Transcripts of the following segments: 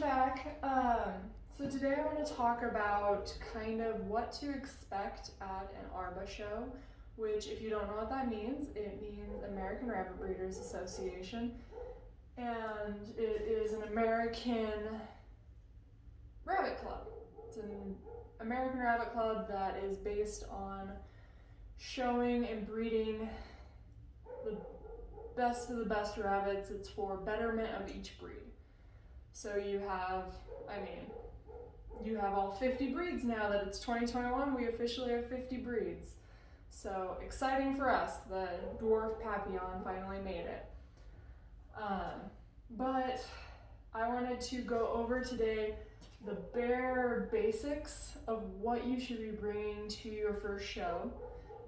back. So today I want to talk about kind of what to expect at an ARBA show, which if you don't know what that means, it means American Rabbit Breeders Association, and it is an American rabbit club. It's an American rabbit club that is based on showing and breeding the best of the best rabbits. It's for betterment of each breed. So you have all 50 breeds now that it's 2021. We officially have 50 breeds. So exciting for us. The dwarf Papillon finally made it. But I wanted to go over today the bare basics of what you should be bringing to your first show,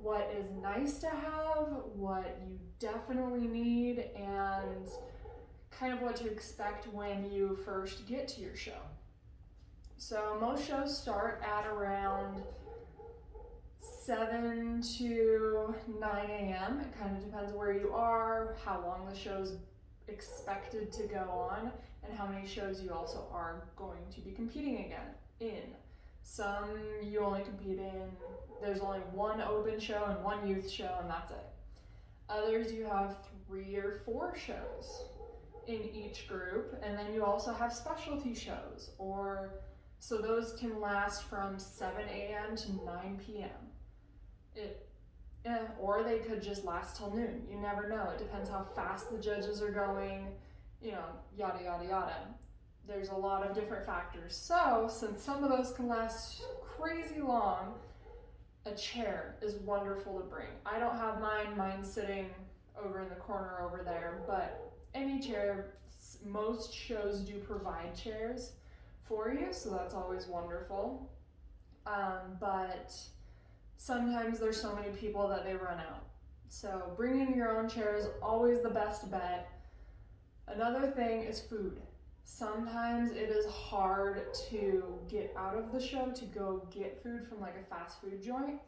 what is nice to have, what you definitely need, and kind of what to expect when you first get to your show. So most shows start at around 7 to 9 a.m. It kind of depends where you are, how long the show's expected to go on, and how many shows you also are going to be competing in. Some you only compete in, there's only one open show and one youth show, and that's it. Others you have 3 or 4 shows in each group, and then you also have specialty shows, so those can last from 7 a.m. to 9 p.m. Or they could just last till noon. You never know. It depends how fast the judges are going, yada, yada, yada. There's a lot of different factors. So since some of those can last crazy long, a chair is wonderful to bring. I don't have mine. Mine's sitting over in the corner over there, but any chair, most shows do provide chairs for you, so that's always wonderful. But sometimes there's so many people that they run out. So bringing your own chair is always the best bet. Another thing is food. Sometimes it is hard to get out of the show to go get food from like a fast food joint.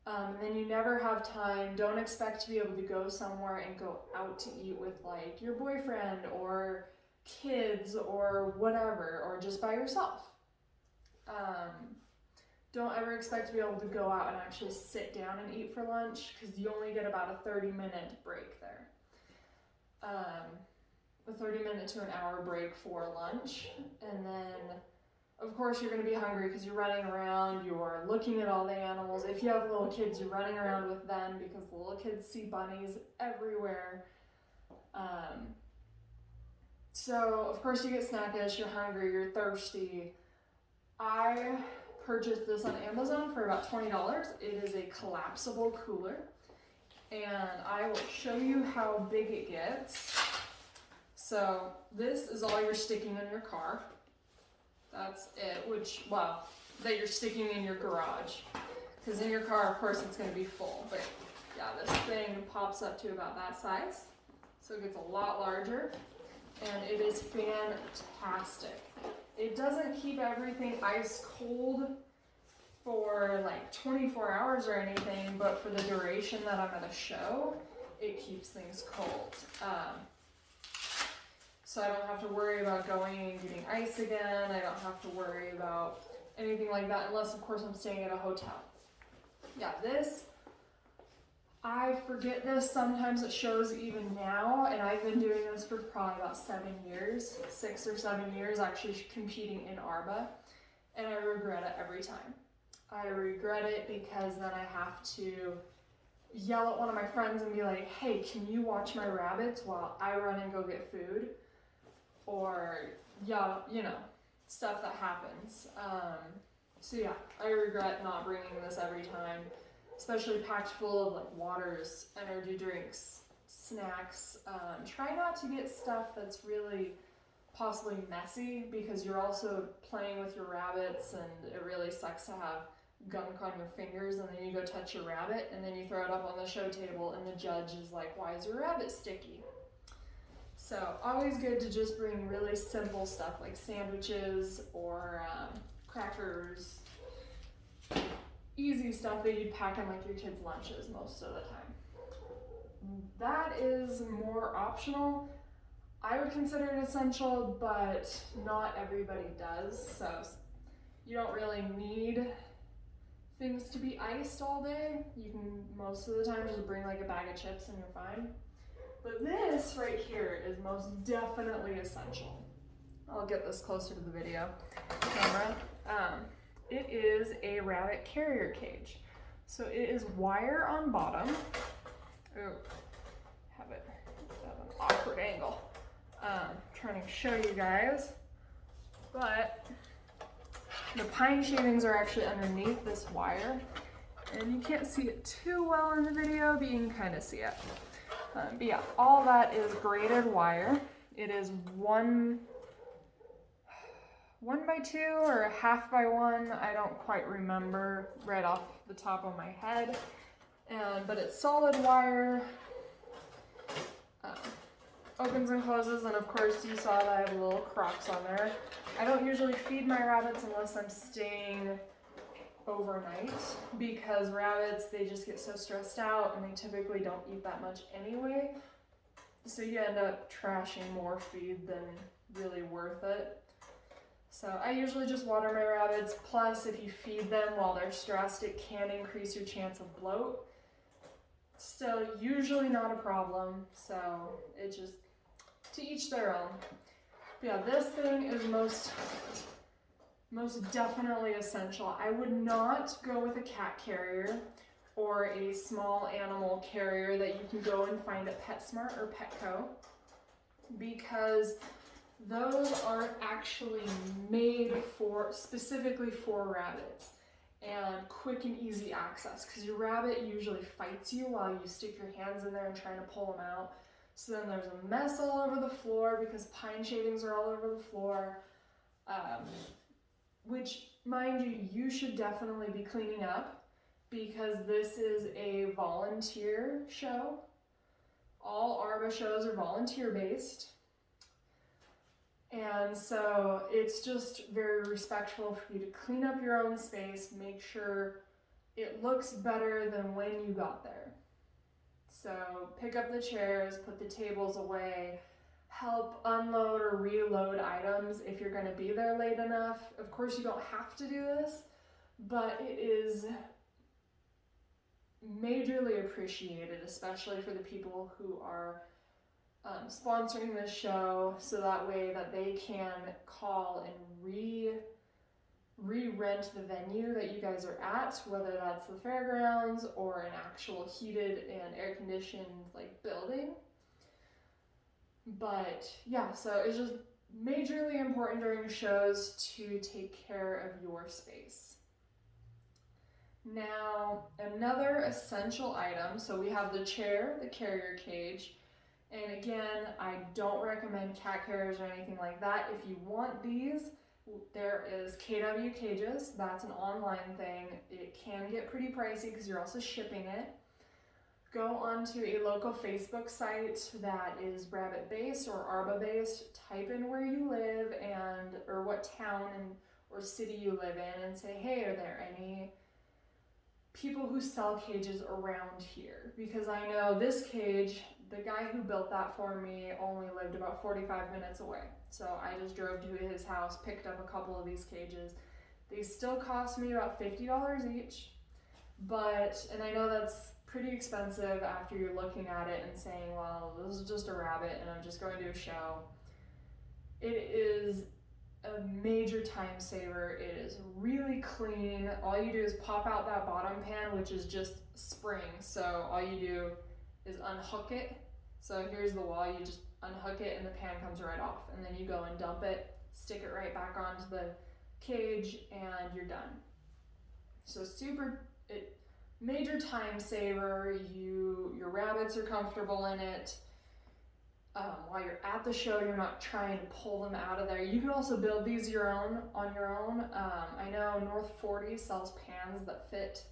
And then you never have time. Don't expect to be able to go somewhere and go out to eat with like your boyfriend or kids or whatever, or just by yourself. Don't ever expect to be able to go out and actually sit down and eat for lunch, because you only get about a 30-minute break there. A 30-minute to an hour break for lunch, and then of course you're going to be hungry because you're running around, you're looking at all the animals. If you have little kids, you're running around with them because the little kids see bunnies everywhere. So of course you get snackish, you're hungry, you're thirsty. I purchased this on Amazon for about $20. It is a collapsible cooler, and I will show you how big it gets. So this is all you're sticking in your car. That's it, that you're sticking in your garage. Because in your car, of course, it's going to be full. But yeah, this thing pops up to about that size. So it gets a lot larger. And it is fantastic. It doesn't keep everything ice cold for like 24 hours or anything, but for the duration that I'm at a show, it keeps things cold. So I don't have to worry about going and getting ice again. I don't have to worry about anything like that, unless of course I'm staying at a hotel. Yeah, I forget this sometimes at shows even now, and I've been doing this for probably about 7 years, 6 or 7 years actually competing in ARBA, and I regret it every time. I regret it because then I have to yell at one of my friends and be like, hey, can you watch my rabbits while I run and go get food? Or, yeah, stuff that happens. So yeah, I regret not bringing this every time, especially packed full of like waters, energy drinks, snacks. Try not to get stuff that's really possibly messy, because you're also playing with your rabbits, and it really sucks to have gunk on your fingers, and then you go touch your rabbit, and then you throw it up on the show table, and the judge is like, why is your rabbit sticky? So always good to just bring really simple stuff like sandwiches or crackers, easy stuff that you'd pack in like your kids' lunches most of the time. That is more optional. I would consider it essential, but not everybody does. So you don't really need things to be iced all day. You can most of the time just bring like a bag of chips and you're fine. But this right here is most definitely essential. I'll get this closer to the video camera. It is a rabbit carrier cage. So it is wire on bottom. Ooh, have it at an awkward angle. Trying to show you guys, but the pine shavings are actually underneath this wire, and you can't see it too well in the video, but you can kind of see it. But yeah, all that is braided wire. It is 1 by 2 or 1/2 by 1. I don't quite remember right off the top of my head. But it's solid wire. Opens and closes, and of course you saw that I have little crocks on there. I don't usually feed my rabbits unless I'm staying overnight, because rabbits, they just get so stressed out and they typically don't eat that much anyway. So you end up trashing more feed than really worth it. So I usually just water my rabbits. Plus, if you feed them while they're stressed, it can increase your chance of bloat. Still, usually not a problem. So it just, to each their own. But yeah, this thing is most definitely essential. I would not go with a cat carrier or a small animal carrier that you can go and find at PetSmart or Petco, because those are actually made specifically for rabbits and quick and easy access, because your rabbit usually fights you while you stick your hands in there and trying to pull them out. So then there's a mess all over the floor because pine shavings are all over the floor, which, mind you, you should definitely be cleaning up, because this is a volunteer show. All ARBA shows are volunteer based. And so it's just very respectful for you to clean up your own space, make sure it looks better than when you got there. So pick up the chairs, put the tables away, help unload or reload items if you're going to be there late enough. Of course, you don't have to do this, but it is majorly appreciated, especially for the people who are sponsoring this show, so that way that they can call and re-rent the venue that you guys are at, whether that's the fairgrounds or an actual heated and air-conditioned like building. But yeah, so it's just majorly important during shows to take care of your space. Now, another essential item, so we have the chair, the carrier cage, and again, I don't recommend cat carriers or anything like that. If you want these, there is KW Cages. That's an online thing. It can get pretty pricey because you're also shipping it. Go onto a local Facebook site that is rabbit based or ARBA based. Type in where you live or what town or city you live in, and say, hey, are there any people who sell cages around here? Because I know this cage, the guy who built that for me only lived about 45 minutes away. So I just drove to his house, picked up a couple of these cages. They still cost me about $50 each, and I know that's pretty expensive after you're looking at it and saying, well, this is just a rabbit and I'm just going to a show. It is a major time saver. It is really clean. All you do is pop out that bottom pan, which is just spring. So all you do is unhook it. So here's the wall, you just unhook it and the pan comes right off. And then you go and dump it, stick it right back onto the cage, and you're done. So major time saver. Your rabbits are comfortable in it. While you're at the show, you're not trying to pull them out of there. You can also build these on your own. I know North 40 sells pans that fit,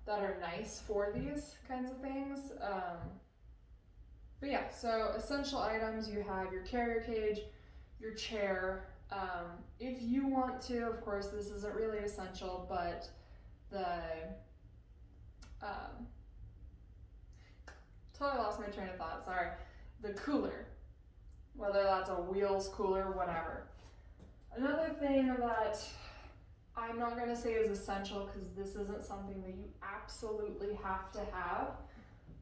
that are nice for these kinds of things. But yeah, so essential items, you have your carrier cage, your chair. If you want to, of course, this isn't really essential, but totally lost my train of thought, sorry. The cooler. that's a wheels, cooler, whatever. Another thing that I'm not gonna say is essential, because this isn't something that you absolutely have to have,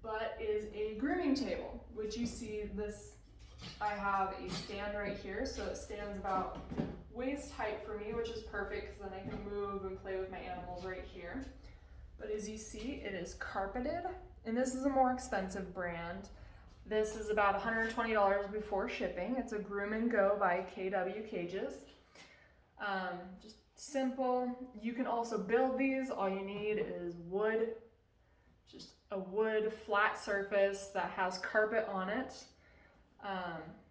but is a grooming table, which you see this, I have a stand right here, so it stands about waist height for me, which is perfect because then I can move and play with my animals right here. But as you see, it is carpeted, and this is a more expensive brand. This is about $120 before shipping. It's a Groom and Go by KW Cages. Just simple. You can also build these. All you need is wood, just a wood flat surface that has carpet on it.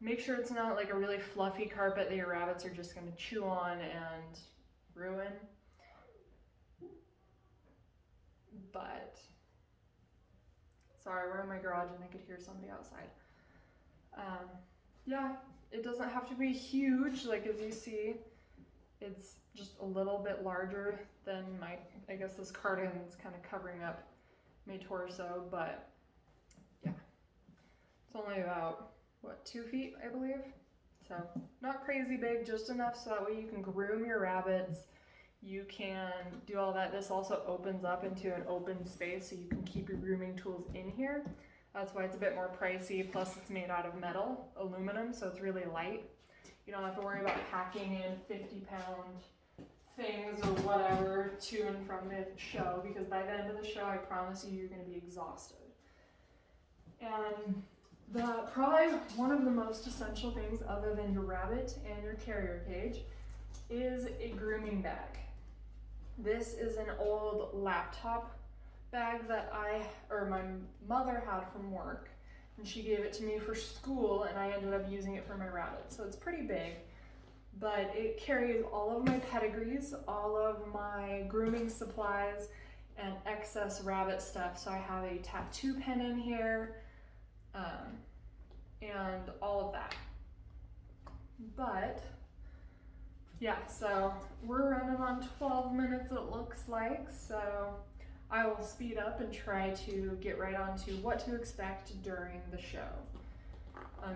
Make sure it's not like a really fluffy carpet that your rabbits are just going to chew on and ruin. But, sorry, we're in my garage and I could hear somebody outside. Yeah, it doesn't have to be huge. Like as you see, it's just a little bit larger than I guess this cardigan is kind of covering up my torso, but yeah, it's only about, what, 2 feet, I believe? So not crazy big, just enough so that way you can groom your rabbits. You can do all that. This also opens up into an open space so you can keep your grooming tools in here. That's why it's a bit more pricey, plus it's made out of metal, aluminum, so it's really light. You don't have to worry about packing in 50-pound things or whatever to and from the show, because by the end of the show, I promise you, you're going to be exhausted. And probably one of the most essential things other than your rabbit and your carrier cage is a grooming bag. This is an old laptop bag that my mother had from work, and she gave it to me for school, and I ended up using it for my rabbits. So it's pretty big, but it carries all of my pedigrees, all of my grooming supplies, and excess rabbit stuff. So I have a tattoo pen in here, and all of that. But yeah, so we're running on 12 minutes it looks like, so I will speed up and try to get right on to what to expect during the show.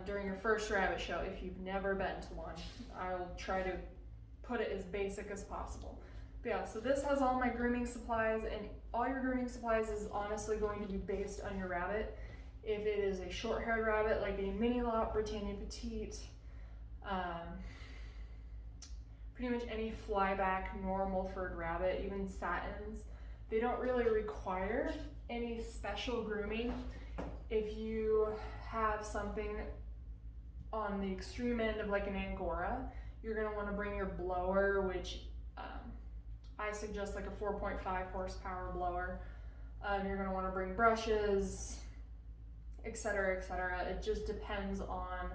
During your first rabbit show, if you've never been to one, I'll try to put it as basic as possible. But yeah, so this has all my grooming supplies, and all your grooming supplies is honestly going to be based on your rabbit. If it is a short-haired rabbit, like a mini lop, Britannia Petite, pretty much any flyback, normal furred rabbit, even satins, they don't really require any special grooming. If you have something on the extreme end of like an Angora, you're going to want to bring your blower, which I suggest like a 4.5 horsepower blower. You're going to want to bring brushes, etc., etc. It just depends on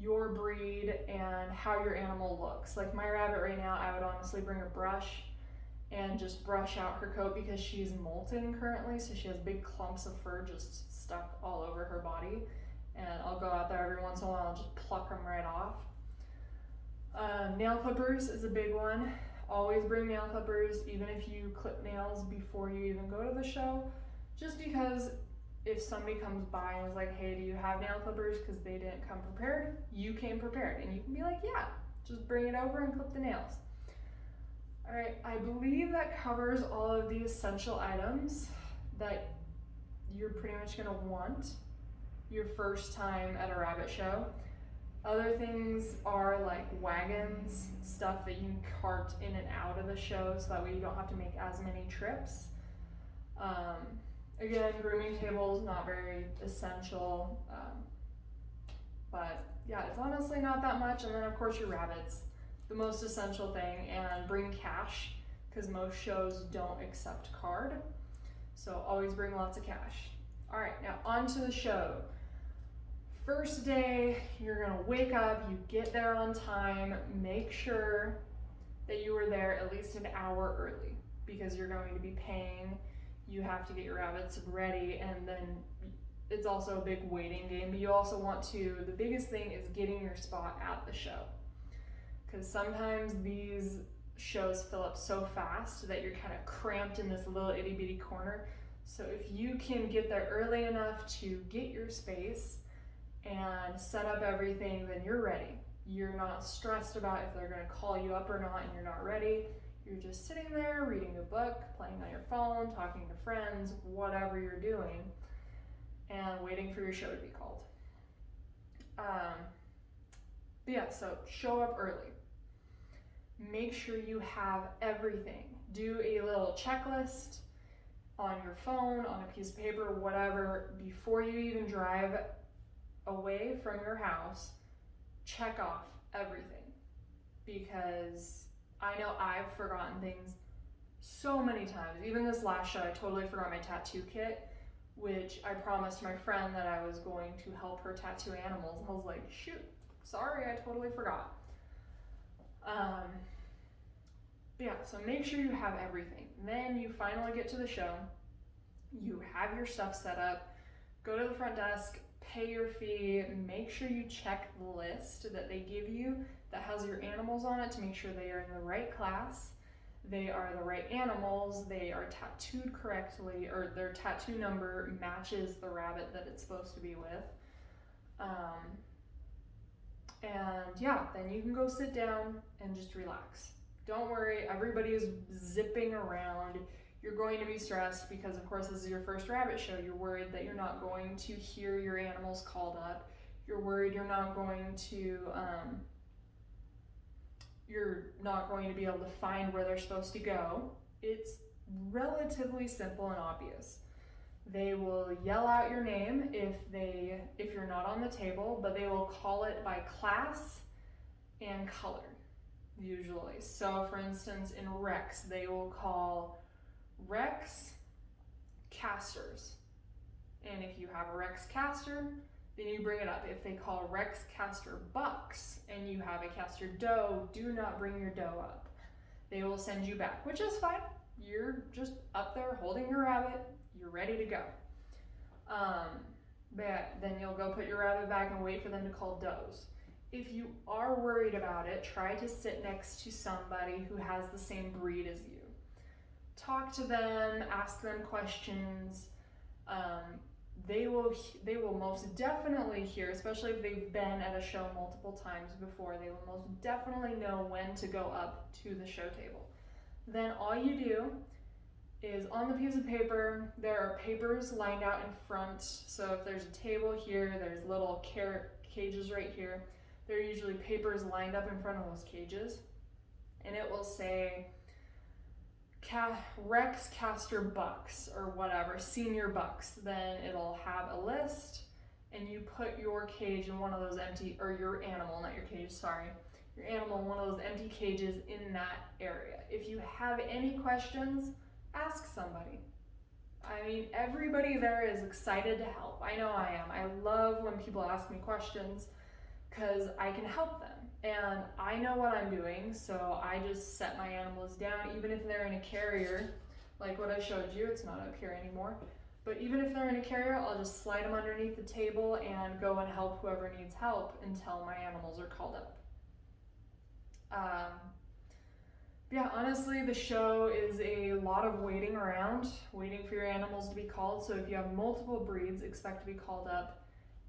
your breed and how your animal looks. Like my rabbit right now, I would honestly bring a brush and just brush out her coat because she's molting currently, so she has big clumps of fur just stuck all over her body, and I'll go out there every once in a while and just pluck them right off. Nail clippers is a big one. Always bring nail clippers, even if you clip nails before you even go to the show, just because if somebody comes by and is like, hey, do you have nail clippers, because they didn't come prepared, you came prepared, and you can be like, yeah, just bring it over and clip the nails. All right, I believe that covers all of the essential items that you're pretty much gonna want your first time at a rabbit show. Other things are like wagons, stuff that you can cart in and out of the show so that way you don't have to make as many trips. Again, grooming tables, not very essential, but yeah, it's honestly not that much. And then of course your rabbits, the most essential thing, and bring cash, because most shows don't accept card. So always bring lots of cash. All right, now on to the show. First day, you're gonna wake up, you get there on time, make sure that you were there at least an hour early, because you're going to be paying. You have to get your rabbits ready, and then it's also a big waiting game, but you also want to, the biggest thing is getting your spot at the show. Because sometimes these shows fill up so fast that you're kind of cramped in this little itty bitty corner. So if you can get there early enough to get your space and set up everything, then you're ready. You're not stressed about if they're going to call you up or not and you're not ready. You're just sitting there reading a book, playing on your phone, talking to friends, whatever you're doing, and waiting for your show to be called. So show up early. Make sure you have everything. Do a little checklist on your phone, on a piece of paper, whatever, before you even drive away from your house. Check off everything, because I know I've forgotten things so many times. Even this last show, I totally forgot my tattoo kit, which I promised my friend that I was going to help her tattoo animals. I was like, shoot, sorry, I totally forgot. So make sure you have everything. Then you finally get to the show, you have your stuff set up, go to the front desk, pay your fee, make sure you check the list that they give you that has your animals on it to make sure they are in the right class, they are the right animals, they are tattooed correctly, or their tattoo number matches the rabbit that it's supposed to be with. Then you can go sit down and just relax. Don't worry, everybody is zipping around. You're going to be stressed because, of course, this is your first rabbit show. You're worried that you're not going to hear your animals called up. You're worried you're not going to be able to find where they're supposed to go. It's relatively simple and obvious. They will yell out your name if you're not on the table, but they will call it by class and color, usually. So, for instance, in Rex, they will call Rex casters. And if you have a Rex caster, then you bring it up. If they call Rex caster bucks and you have a caster doe, do not bring your doe up. They will send you back, which is fine. You're just up there holding your rabbit. You're ready to go. Then you'll go put your rabbit back and wait for them to call does. If you are worried about it, try to sit next to somebody who has the same breed as you. Talk to them, ask them questions. They will most definitely hear, especially if they've been at a show multiple times before, they will most definitely know when to go up to the show table. Then all you do is, on the piece of paper, there are papers lined out in front. So if there's a table here, there's little cages right here. There are usually papers lined up in front of those cages. And it will say Rex caster bucks or whatever, senior bucks. Then it'll have a list, and you put your cage in one of those empty, or your animal, not your cage, sorry. Your animal in one of those empty cages in that area. If you have any questions, ask somebody. I mean, everybody there is excited to help. I know I am. I love when people ask me questions because I can help them. And I know what I'm doing, so I just set my animals down, even if they're in a carrier, like what I showed you. It's not up here anymore. But even if they're in a carrier, I'll just slide them underneath the table and go and help whoever needs help until my animals are called up. Honestly, the show is a lot of waiting around, waiting for your animals to be called. So if you have multiple breeds, expect to be called up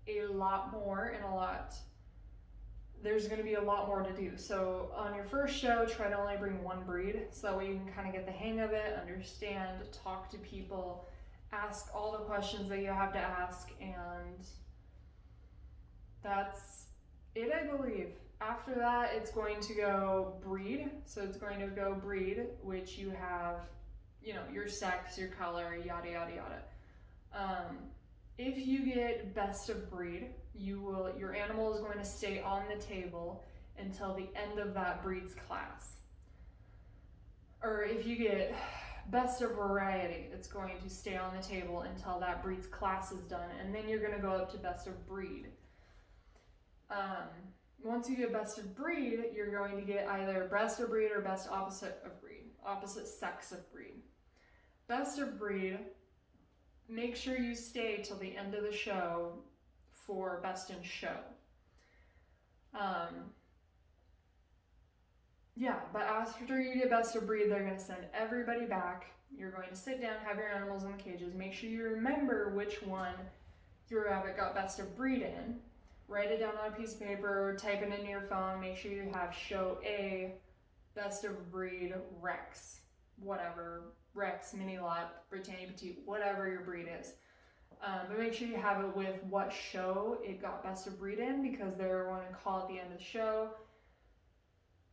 a lot more there's going to be a lot more to do. So on your first show, try to only bring one breed, so that way you can kind of get the hang of it, understand, talk to people, ask all the questions that you have to ask, and that's it, I believe. After that, it's going to go breed. So it's going to go breed, which you have, your sex, your color, yada, yada, yada. If you get best of breed, your animal is going to stay on the table until the end of that breed's class. Or if you get best of variety, it's going to stay on the table until that breed's class is done, and then you're going to go up to best of breed. Once you get best of breed, you're going to get either best of breed or best opposite of breed, opposite sex of breed. Best of breed, make sure you stay till the end of the show for best in show. But after you get best of breed, they're going to send everybody back. You're going to sit down, have your animals in the cages, make sure you remember which one your rabbit got best of breed in. write it down on a piece of paper, type it into your phone, make sure you have show A, best of breed, Rex, whatever, Rex, Mini Lot, Britannia Petite, whatever your breed is. But make sure you have it with what show it got best of breed in, because they're going to call at the end of the show,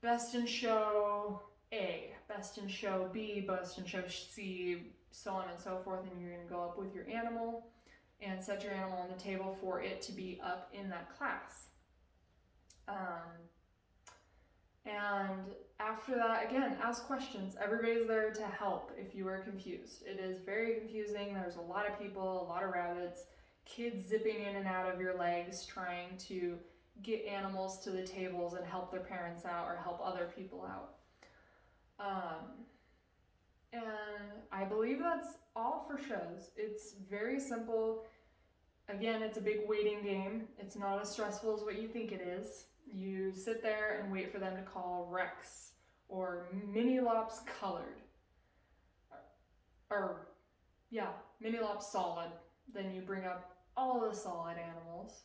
best in show A, best in show B, best in show C, so on and so forth, and you're going to go up with your animal and set your animal on the table for it to be up in that class. And after that, again, ask questions. Everybody's there to help if you are confused. It is very confusing. There's a lot of people, a lot of rabbits, kids zipping in and out of your legs trying to get animals to the tables and help their parents out or help other people out. And I believe that's all for shows. It's very simple. Again, it's a big waiting game. It's not as stressful as what you think it is. You sit there and wait for them to call Rex or Mini Lops Colored. Mini Lops Solid. Then you bring up all the solid animals.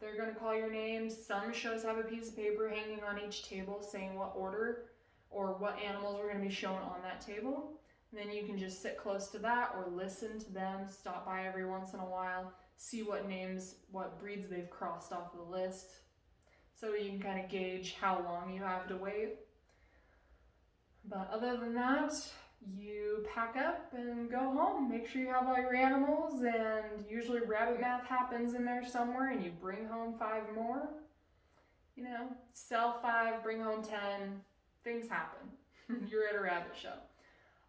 They're gonna call your name. Some shows have a piece of paper hanging on each table saying what order or what animals are gonna be shown on that table. And then you can just sit close to that or listen to them, stop by every once in a while, see what names, what breeds they've crossed off the list, so you can kind of gauge how long you have to wait. But other than that, you pack up and go home. Make sure you have all your animals, and usually rabbit math happens in there somewhere, and you bring home 5 more. You know, sell 5, bring home 10, things happen. You're at a rabbit show.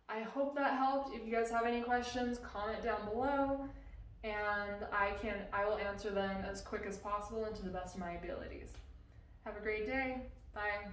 I hope that helped. If you guys have any questions, comment down below, and I will answer them as quick as possible and to the best of my abilities. Have a great day. Bye.